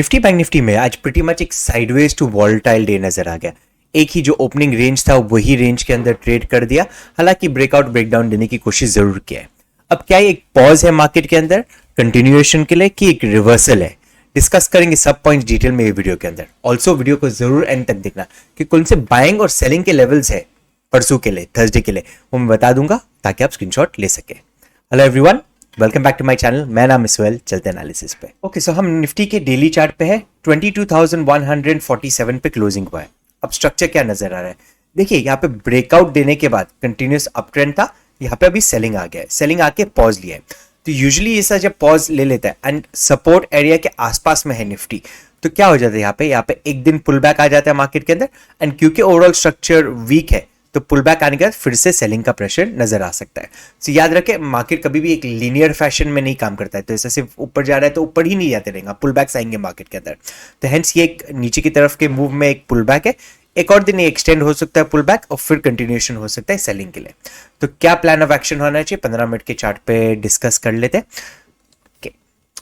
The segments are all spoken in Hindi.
निफ्टी बैंक निफ्टी में आज प्रीटी मच एक साइडवेज टू वॉलेटाइल डे नजर आ गया। एक ही जो ओपनिंग रेंज था वही रेंज के अंदर ट्रेड कर दिया, हालांकि ब्रेकआउट ब्रेकडाउन देने की कोशिश जरूर किया है। अब क्या एक पॉज है मार्केट के अंदर कंटिन्यूएशन के लिए कि एक रिवर्सल है, डिस्कस करेंगे सब पॉइंट्स डिटेल में ये वीडियो के अंदर। ऑल्सो वीडियो को जरूर एंड तक देखना कि कौन से बाइंग और सेलिंग के लेवल्स है परसों के लिए, थर्सडे के लिए, वो मैं बता दूंगा ताकि आप स्क्रीनशॉट ले सके। Hello everyone, welcome back to my channel. मैं नाम इस्वेल, चलते एनालिसिस पे। ओके, सो हम निफ्टी के डेली चार्ट पे है, 22,147 पे क्लोजिंग हुआ है। अब स्ट्रक्चर क्या नजर आ रहा है, देखिए यहाँ पे ब्रेकआउट देने के बाद कंटिन्यूअस अप ट्रेंड था, यहाँ पे अभी सेलिंग आ गया है, सेलिंग आके पॉज लिया है। तो यूजुअली ऐसा जब पॉज ले लेता है एंड सपोर्ट एरिया के आसपास में है निफ्टी, तो क्या हो जाता है यहाँ पे एक दिन पुल बैक आ जाता है मार्केट के अंदर। एंड क्योंकि ओवरऑल स्ट्रक्चर वीक है तो पुल बैक आने के बाद फिर से सेलिंग का प्रेशर नजर आ सकता है। तो याद रखें, मार्केट कभी भी एक लीनियर फैशन में नहीं काम करता है, तो ऐसा सिर्फ ऊपर जा रहा है तो ऊपर ही नहीं जाते रहेगा, पुल बैक्स आएंगे मार्केट के अंदर। तो हेंस ये एक नीचे की तरफ के मूव में एक पुल बैक है, एक और दिन ये एक्सटेंड हो सकता है पुल बैक और फिर कंटिन्यूएशन हो सकता है सेलिंग के लिए। तो क्या प्लान ऑफ एक्शन होना चाहिए 15 मिनट के चार्ट पे डिस्कस कर लेते हैं।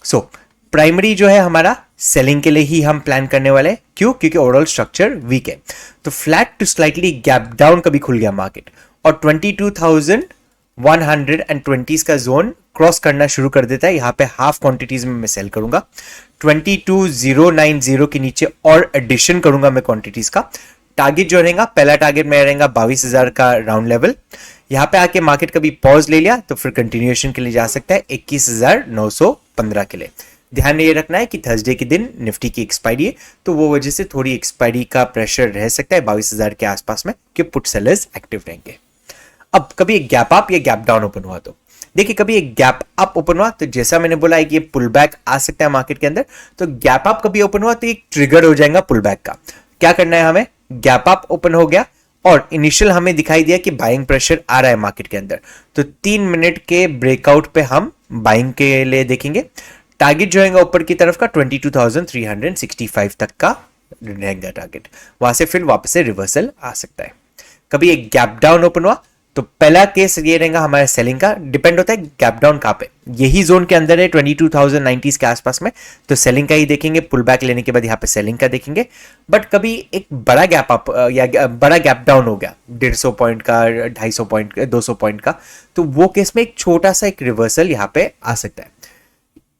सो प्राइमरी जो है हमारा सेलिंग के लिए ही हम प्लान करने वाले हैं। क्यों? क्योंकि ओवरऑल स्ट्रक्चर वीक है। तो flat to slightly gap down कभी खुल गया मार्केट और 22,120 का जोन क्रॉस करना शुरू कर देता है, यहाँ पे हाफ क्वांटिटीज में मैं सेल करूंगा। 22,090 के नीचे और एडिशन करूंगा मैं क्वांटिटीज का। टारगेट जो रहेगा, पहला टारगेट में रहेगा 22,000 का राउंड लेवल। यहाँ पे आके मार्केट कभी पॉज ले लिया तो फिर कंटिन्यूएशन के लिए जा सकता है 21,915 के लिए। ध्यान ये रखना है कि थर्सडे के दिन निफ्टी की एक्सपायरी है, तो वो वजह से थोड़ी एक्सपायरी का प्रेशर रह सकता है 22,000 के आसपास में कि पुट सेलर्स एक्टिव रहेंगे। अब कभी एक गैप अप या गैप डाउन ओपन हुआ तो देखिए, कभी एक गैप अप ओपन हुआ तो जैसा मैंने बोला है कि ये पुल बैक आ सकता है मार्केट के अंदर। तो गैप अप कभी ओपन हुआ तो एक ट्रिगर हो जाएगा पुल बैक का। क्या करना है हमें, गैप अप ओपन हो गया और इनिशियल हमें दिखाई दिया कि बाइंग प्रेशर आ रहा है मार्केट के अंदर, तो 3 मिनट के ब्रेकआउट पे हम बाइंग के लिए देखेंगे। टारगेट जो है ऊपर की तरफ का 22,365 तक का रहेगा टारगेट, वहां से फिर वापस से रिवर्सल आ सकता है। कभी एक गैप डाउन ओपन हुआ तो पहला केस ये रहेगा हमारे सेलिंग का। डिपेंड होता है गैप डाउन कहां पे, यही जोन के अंदर है 22,090 के आसपास में, तो सेलिंग का ही देखेंगे। पुल बैक लेने के बाद यहाँ पे सेलिंग का देखेंगे। बट कभी एक बड़ा गैप अप या बड़ा गैप डाउन हो गया 150 पॉइंट का, 250 पॉइंट का, 200 पॉइंट का, तो वो केस में एक छोटा सा एक रिवर्सल यहाँ पे आ सकता है।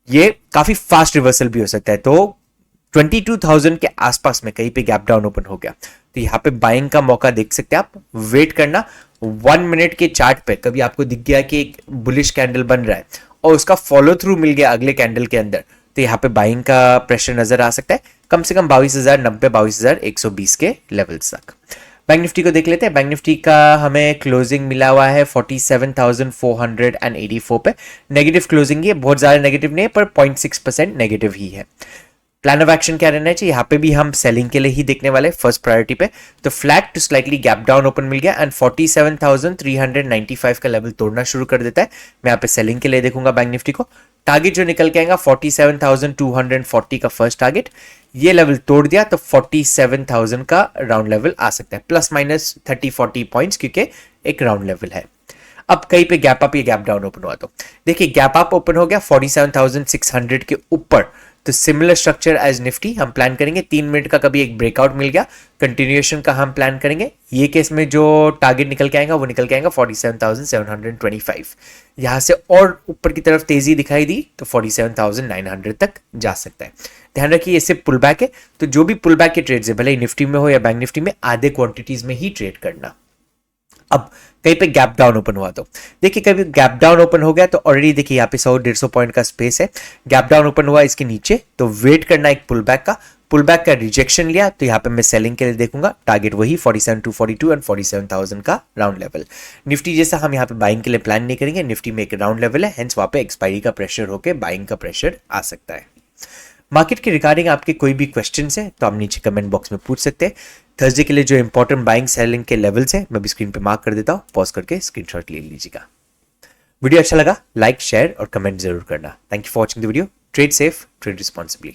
ये काफी फास्ट रिवर्सल भी हो सकता है। तो 22,000 के आसपास में कहीं पे गैप डाउन ओपन हो गया तो यहाँ पे बाइंग का मौका देख सकते हैं आप। वेट करना 1 मिनट के चार्ट पे, कभी आपको दिख गया कि एक बुलिश कैंडल बन रहा है और उसका फॉलो थ्रू मिल गया अगले कैंडल के अंदर, तो यहाँ पे बाइंग का प्रेशर नजर आ सकता है कम से कम 22,090, 22,120 के लेवल्स तक। बैंक निफ्टी को देख लेते हैं। बैंक निफ्टी का हमें क्लोजिंग मिला हुआ है 47,484 पे। नेगेटिव क्लोजिंग है, बहुत ज्यादा नेगेटिव नहीं है पर 0.6% नेगेटिव ही है। प्लान ऑफ एक्शन क्या रहना चाहिए, यहाँ पे भी हम सेलिंग के लिए ही देखने वाले फर्स्ट प्रायोरिटी पे। तो flat to slightly gap down open मिल गया एंड 47,395 का लेवल तोड़ना शुरू कर देता है। मैं यहाँ पे सेलिंग के लिए देखूंगा बैंक निफ्टी को। टारगेट जो निकल के आएगा 47,240 का फर्स्ट टारगेट, ये लेवल तोड़ दिया तो 47,000 का राउंड लेवल आ सकता है, प्लस माइनस 30-40 पॉइंट्स, क्योंकि एक राउंड लेवल है। अब कहीं पे गैप अप या गैप डाउन ओपन हुआ तो देखिए, गैप अप ओपन हो गया 47,600 के ऊपर, तो सिमिलर स्ट्रक्चर एज निफ्टी हम प्लान करेंगे। 3 मिनट का कभी एक ब्रेकआउट मिल गया, कंटिन्यूएशन का हम प्लान करेंगे। ये केस में जो टारगेट निकल के आएगा वो निकल के आएगा 47,725। यहां से और ऊपर की तरफ तेजी दिखाई दी तो 47,900 तक जा सकता है। ध्यान रखिए ये सिर्फ पुल बैक है, तो जो भी पुल बैक के ट्रेड्स है, भले ही निफ्टी में हो या बैंक निफ्टी में, आधे क्वांटिटीज में ही ट्रेड करना। अब कहीं पे गैप डाउन ओपन हुआ तो देखिए, कभी गैप डाउन ओपन हो गया तो ऑलरेडी देखिए यहाँ पे 100-150 पॉइंट का स्पेस है। गैप डाउन ओपन हुआ इसके नीचे तो वेट करना एक पुल बैक का। पुल बैक का रिजेक्शन लिया तो यहाँ पे मैं सेलिंग के लिए देखूंगा। टारगेट वही 47,242 एंड 47,000 का राउंड लेवल। निफ्टी जैसा हम यहाँ पे बाइंग के लिए प्लान नहीं करेंगे, निफ्टी में एक राउंड लेवल है, हेंस वहां पे एक्सपायरी का प्रेशर होकर बाइंग का प्रेशर आ सकता है। मार्केट के रिगार्डिंग आपके कोई भी क्वेश्चंस है तो आप नीचे कमेंट बॉक्स में पूछ सकते हैं। थर्सडे के लिए जो इंपॉर्टेंट बाइंग सेलिंग के लेवल्स हैं मैं भी स्क्रीन पे मार्क कर देता हूँ, पॉज करके स्क्रीनशॉट ले लीजिएगा। वीडियो अच्छा लगा लाइक, शेयर और कमेंट जरूर करना। Thank you for watching the video. Trade safe, trade responsibly.